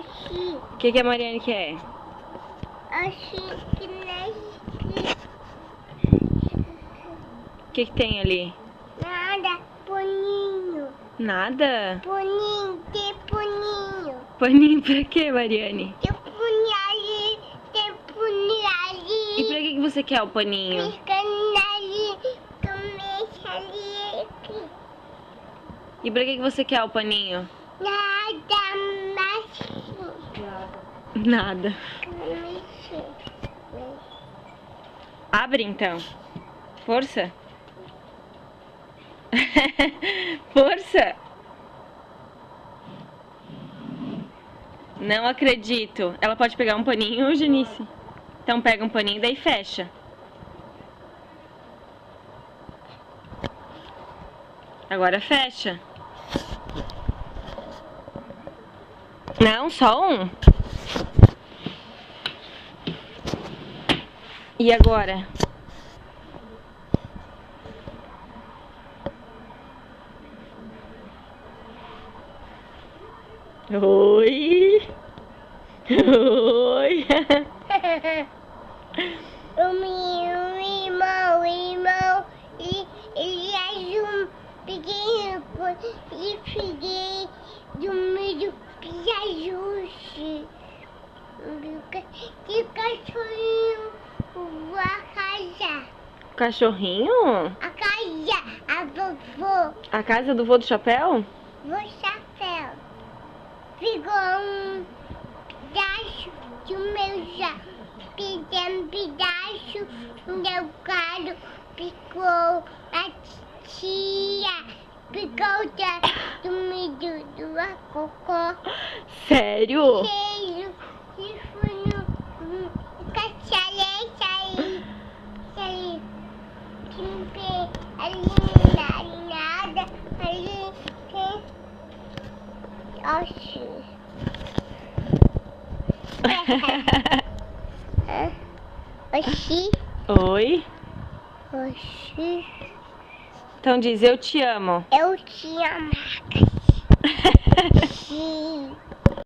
Assim. O que a Mariane quer? Assim que nem O que tem ali? nada. Boninho. Nada? Boninho, tem boninho. Paninho pra quê, Mariane? Tem boninho ali. Tem boninho E pra ali. que você quer o paninho? Fica ali. Começa ali. Aqui. E pra que você quer o paninho? Nada mais. Nada. Abre então. Força. Força. Não acredito. Ela pode pegar um paninho, Janice? Então pega um paninho e daí fecha. Agora fecha. Não, só um. E agora? Oi! Oi! O irmão, ele é um pequeno e peguei do meio de ajuste. Que cachorrinho vai casar. Cachorrinho? A casa, a vovô, A casa do vô do chapéu? o chapéu. Pegou um pedaço do meu chapéu. Um pedaço do meu carro. Pegou a tia. Pegou do meio do cocô. Sério? Cheio. E foi no cachalete aí. Aí. Ali nada. Ali tem. Oxi. Oxi. Oi? Oxi. Então diz, eu te amo. Eu te amo. Sim.